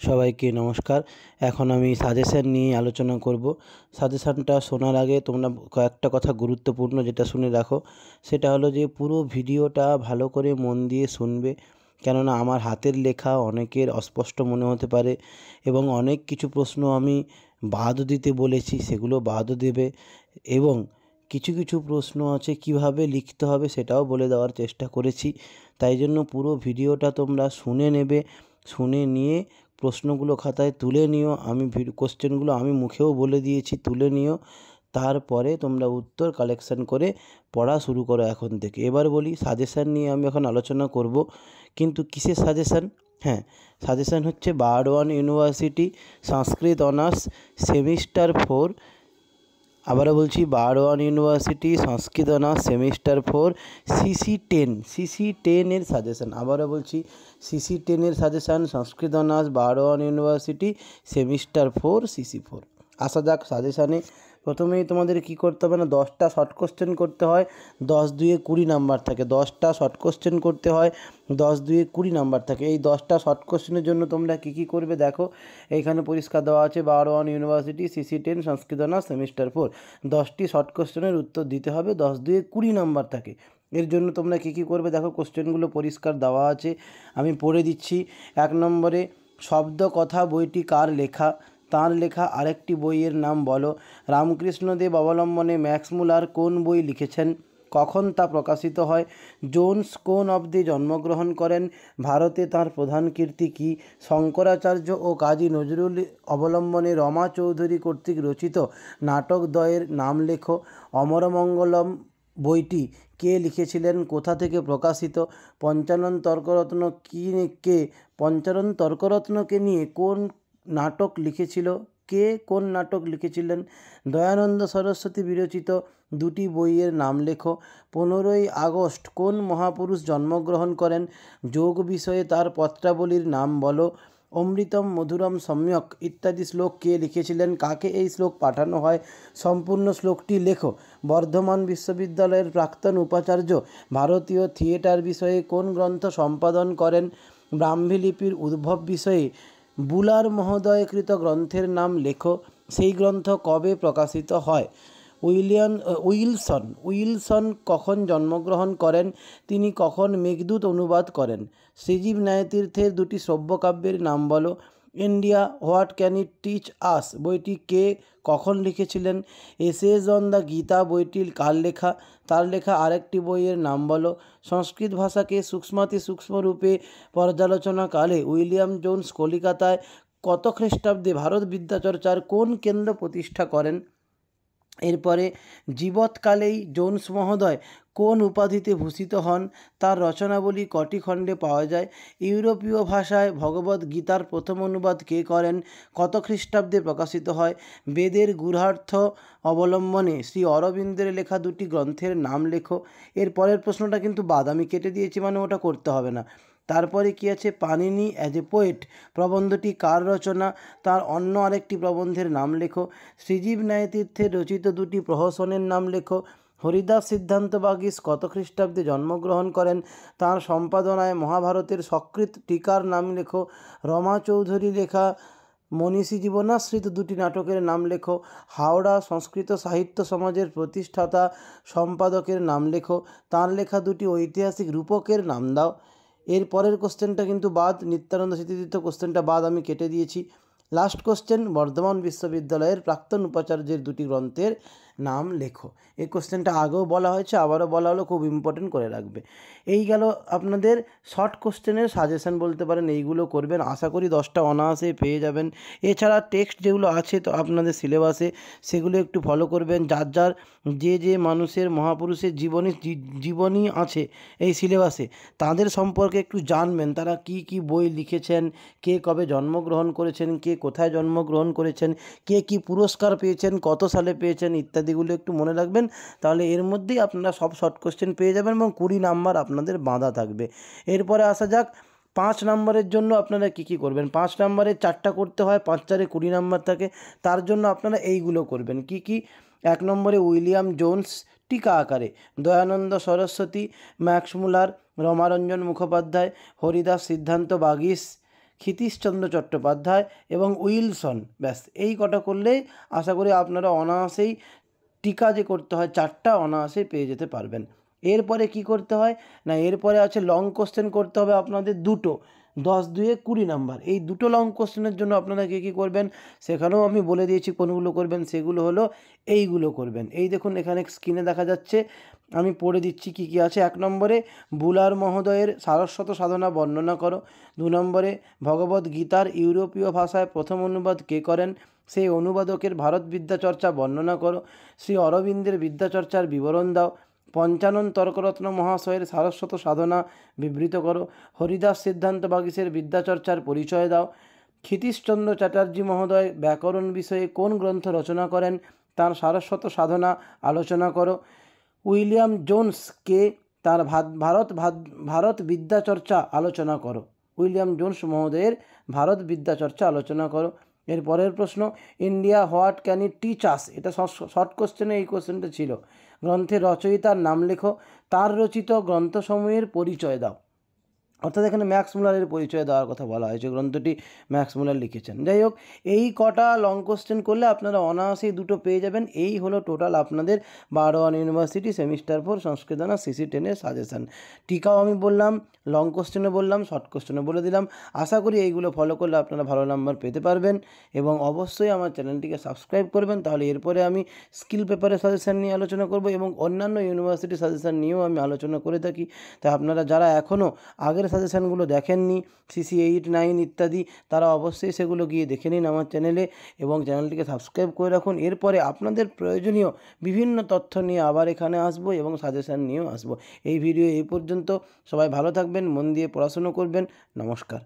সবাইকে নমস্কার। এখন আমি সাজেশন নিয়ে আলোচনা করব। সাজেশনটা শোনার আগে তোমরা কয়েকটা কথা গুরুত্বপূর্ণ যেটা শুনে রাখো, সেটা হলো যে পুরো ভিডিওটা ভালো করে মন দিয়ে শুনবে। কেননা আমার হাতের লেখা অনেকের অস্পষ্ট মনে হতে পারে এবং অনেক কিছু প্রশ্ন আমি বাদও দিতে বলেছি, সেগুলো বাদও দেবে এবং কিছু কিছু প্রশ্ন আছে কিভাবে লিখতে হবে সেটাও বলে দেওয়ার চেষ্টা করেছি। তাই জন্য পুরো ভিডিওটা তোমরা শুনে নেবে, শুনে নিয়ে প্রশ্নগুলো খাতায় তুলে নিও। কোশ্চেনগুলো আমি মুখেও বলে দিয়েছি, তুলে নিও। তারপরে তোমরা উত্তর কালেকশন করে পড়া শুরু করো এখন থেকে। এবার বলি, সাজেশান নিয়ে আমি এখন আলোচনা করব, কিন্তু কিসের সাজেশান? হ্যাঁ, সাজেশান হচ্ছে বারওয়ান ইউনিভার্সিটি সংস্কৃত অনার্স সেমিস্টার 4। আবারও বলছি, বারওয়ান ইউনিভার্সিটি সংস্কৃত অনার্স সেমিস্টার 4 CC10 এর সাজেশান। আবারও বলছি, CC10 এর সাজেশান, সংস্কৃত honours Barwan university semester 4 CC4। আসা যাক সাজেশানে। প্রথমেই তোমাদের কি করতে হবে না, 10টা শর্ট কোশ্চেন করতে হয়। 10 দুয়ে 20 নাম্বার থাকে। 10টা শর্ট কোশ্চেন করতে হয়, 10 দুয়ে 20 নাম্বার থাকে। এই 10টা শর্ট কোশ্চেনের জন্য তোমরা কী করবে দেখো, এইখানে পরিষ্কার দেওয়া আছে। বারওয়ান ইউনিভার্সিটি CC10 সংস্কৃত অনার্স সেমিস্টার 4, 10টি শর্ট কোশ্চেনের উত্তর দিতে হবে। 10 দুয়ে 20 নাম্বার থাকে। এর জন্য তোমরা কী করবে দেখো, কোশ্চেনগুলো পরিষ্কার দেওয়া আছে, আমি পড়ে দিচ্ছি। 1 নম্বরে, শব্দ কথা বইটি কার লেখা? তাঁর লেখা আরেকটি বইয়ের নাম বলো। রামকৃষ্ণদেব অবলম্বনে ম্যাক্স মুলার কোন বই লিখেছেন? কখন তা প্রকাশিত হয়? জোন্স কোন অব্দে জন্মগ্রহণ করেন? ভারতে তাঁর প্রধান কীর্তি কী? শঙ্করাচার্য ও কাজী নজরুল অবলম্বনে রমা চৌধুরী কর্তৃক রচিত নাটকদ্বয়ের নাম লেখো। অমরমঙ্গলম বইটি কে লিখেছিলেন? কোথা থেকে প্রকাশিত? পঞ্চানন তর্করত্ন পঞ্চানন তর্করত্নকে নিয়ে কোন নাটক লিখেছিল? কে কোন নাটক লিখেছিলেন? দয়ানন্দ সরস্বতী বিরচিত দুটি বইয়ের নাম লেখো। 15ই আগস্ট কোন মহাপুরুষ জন্মগ্রহণ করেন? যোগ বিষয়ে তার পত্রাবলীর নাম বলো। অমৃতম মধুরম সম্যক ইত্যাদি শ্লোক কে লিখেছিলেন? কাকে এই শ্লোক পাঠানো হয়? সম্পূর্ণ শ্লোকটি লেখো। বর্ধমান বিশ্ববিদ্যালয়ের প্রাক্তন উপাচার্য ভারতীয় থিয়েটার বিষয়ে কোন গ্রন্থ সম্পাদন করেন? ব্রাহ্মী লিপির উদ্ভব বিষয়ে বুলার মহোদয়কৃত গ্রন্থের নাম লেখো। সেই গ্রন্থ কবে প্রকাশিত হয়? উইলসন কখন জন্মগ্রহণ করেন? তিনি কখন মেঘদূত অনুবাদ করেন? শ্রীজীব ন্যায়তীর্থের দুটি শ্রব্যকাব্যের নাম বলো। India what can it teach us বইটি কে কখন লিখেছিলেন? এসেজ অন দ্য গীতা বইটি কার লেখা? তার লেখা আরেকটি বইয়ের নাম বলো। সংস্কৃত ভাষাকে সূক্ষ্মাতি সূক্ষ্ম রূপে পর্যালোচনাকালে উইলিয়াম জোন্স কলিকাতায় কত খ্রিস্টাব্দে ভারত বিদ্যাচর্চার কোন কেন্দ্র প্রতিষ্ঠা করেন? এরপরে, জীবৎকালেই জোন্স মহোদয় কোন উপাধিতে ভূষিত হন? তার রচনাবলী কটি খণ্ডে পাওয়া যায়? ইউরোপীয় ভাষায় ভগবদ্ গীতার প্রথম অনুবাদ কে করেন? কত খ্রিস্টাব্দে প্রকাশিত হয়? বেদের গূঢ়ার্থ অবলম্বনে শ্রী অরবিন্দের লেখা দুটি গ্রন্থের নাম লেখো। এর পরের প্রশ্নটা কিন্তু বাদ, আমি কেটে দিয়েছি, মানে ওটা করতে হবে না। তারপরে কি আছে? পানিনি অ্যাজ এ পোয়েট প্রবন্ধটি কার রচনা? তার অন্য আরেকটি প্রবন্ধের নাম লেখো। শ্রীজীব ন্যায়তীর্থের রচিত দুটি প্রহসনের নাম লেখো। হরিদাস সিদ্ধান্ত বাগীশ কত খ্রিস্টাব্দে জন্মগ্রহণ করেন? তাঁর সম্পাদনায় মহাভারতের সকৃত টিকার নাম লেখো। রমা চৌধুরী লেখা মনীষী জীবনাশ্রিত দুটি নাটকের নাম লেখো। হাওড়া সংস্কৃত সাহিত্য সমাজের প্রতিষ্ঠাতা সম্পাদকের নাম লেখো। তাঁর লেখা দুটি ঐতিহাসিক রূপকের নাম দাও। এর পরের কোশ্চেনটা কিন্তু বাদ, নিত্যানন্দ স্মৃতিতীর্থ কোশ্চেনটা বাদ, আমি কেটে দিয়েছি। লাস্ট কোশ্চেন, বর্ধমান বিশ্ববিদ্যালয়ের প্রাক্তন উপাচার্যের দুটি গ্রন্থের নাম লেখো। এই কোশ্চেনটা আগেও বলা হয়েছে, আবারও বলা হলো, খুব ইম্পর্টেন্ট করে রাখবে। এই গেল আপনাদের শর্ট কোশ্চেনের সাজেশন বলতে পারেন, এইগুলো করবেন, আশা করি 10টা অনায়াসে পেয়ে যাবেন। এছাড়া টেক্সট যেগুলো আছে তো আপনাদের সিলেবাসে, সেগুলো একটু ফলো করবেন। যার যার যে মানুষের মহাপুরুষের জীবনী আছে এই সিলেবাসে, তাদের সম্পর্কে একটু জানবেন, তারা কি বই লিখেছেন, কে কবে জন্মগ্রহণ করেছেন, কে কোথায় জন্মগ্রহণ করেছেন, কে কি পুরস্কার পেয়েছেন, কত সালে পেয়েছেন, ইত্যাদিগুলো একটু মনে রাখবেন। তাহলে এর মধ্যেই আপনারা সব শর্ট কোশ্চেন পেয়ে যাবেন এবং 20 নাম্বার আপনাদের বাঁধা থাকবে। এরপরে আসা যাক 5 নম্বরের জন্য আপনারা কি করবেন। 5 নম্বরে 4টা করতে হয়, 5 4-এ 20 নাম্বার থাকে। তার জন্য আপনারা এইগুলো করবেন। কি 1 নম্বরে উইলিয়াম জোন্স টিকা আকারে, দয়ানন্দ সরস্বতী, ম্যাক্স মুলার, রমারঞ্জন মুখোপাধ্যায়, হরিদাস সিদ্ধান্ত বাগীশ ক্ষিতীশচন্দ্র চট্টোপাধ্যায় এবং উইলসন। ব্যাস এই কটা করলেই আশা করি আপনারা অনায়াসেই টিকা যে করতে হয় 4টা অনায়াসেই পেয়ে যেতে পারবেন। এরপরে কি করতে হয় না, এরপরে আছে লং কোশ্চেন করতে হবে আপনাদের দুটো, 10 2 20 নাম্বার। এই দুটো লং কোশ্চেনের জন্য আপনারা কী করবেন সেখানেও আমি বলে দিয়েছি কোনগুলো করবেন। সেগুলো হলো এইগুলো করবেন। এই দেখুন এখানে স্ক্রিনে দেখা যাচ্ছে, আমি পড়ে দিচ্ছি কী কী আছে। 1 নম্বরে বুলার মহোদয়ের সারস্বত সাধনা বর্ণনা করো। 2 নম্বরে ভগবদ্ গীতার ইউরোপীয় ভাষায় প্রথম অনুবাদ কে করেন, সেই অনুবাদকের ভারত বিদ্যাচর্চা বর্ণনা করো। শ্রী অরবিন্দের বিদ্যাচর্চার বিবরণ দাও। পঞ্চানন তর্করত্ন মহাশয়ের সারস্বত সাধনা বিবৃত করো। হরিদাস সিদ্ধান্ত বাগীশের বিদ্যাচর্চার পরিচয় দাও। ক্ষিতীশচন্দ্র চ্যাটার্জি মহোদয় ব্যাকরণ বিষয়ে কোন গ্রন্থ রচনা করেন, তার সারস্বত সাধনা আলোচনা করো। উইলিয়াম জোন্স কে, তার ভারত বিদ্যাচর্চা আলোচনা করো। উইলিয়াম জোন্স মহোদয়ের ভারত বিদ্যাচর্চা আলোচনা করো। এর পরের প্রশ্ন, India what can it teach us, এটা শর্ট কোশ্চেনে এই কোশ্চেনটা ছিল। গ্রন্থের রচয়িতার নাম লেখো। তার রচিত গ্রন্থসমূহের পরিচয় দাও। অর্থাৎ এখানে ম্যাক্স মুলারের পরিচয় দেওয়ার কথা বলা হয়েছে, গ্রন্থটি ম্যাক্স মুলার লিখেছেন। যাই হোক, এই কটা লং কোশ্চেন করলে আপনারা অনায়াসেই দুটো পেয়ে যাবেন। এই হলো টোটাল আপনাদের বারোয়ান ইউনিভার্সিটি সেমিস্টার 4 সংস্কৃত অনার্স CC 10-এর সাজেশান। টিকাও আমি বললাম, লং কোশ্চেনে বললাম, শর্ট কোশ্চেনে বলে দিলাম। আশা করি এইগুলো ফলো করলে আপনারা ভালো নাম্বার পেতে পারবেন এবং অবশ্যই আমার চ্যানেলটিকে সাবস্ক্রাইব করবেন। তাহলে এরপরে আমি স্কিল পেপারের সাজেশান নিয়ে আলোচনা করব এবং অন্যান্য ইউনিভার্সিটি সাজেশান নিয়েও আমি আলোচনা করে থাকি। তাই আপনারা যারা এখনও আগের সাজেশানগুলো দেখেননি, CC 8, 9 ইত্যাদি, তারা অবশ্যই সেগুলো গিয়ে দেখে নিন আমার চ্যানেলে এবং চ্যানেলটিকে সাবস্ক্রাইব করে রাখুন। এরপরে আপনাদের প্রয়োজনীয় বিভিন্ন তথ্য নিয়ে আবার এখানে আসবো এবং সাজেশান নিয়েও আসবো। এই ভিডিও এই পর্যন্ত। সবাই ভালো থাকবেন, মন দিয়ে পড়াশুনো করবেন। নমস্কার।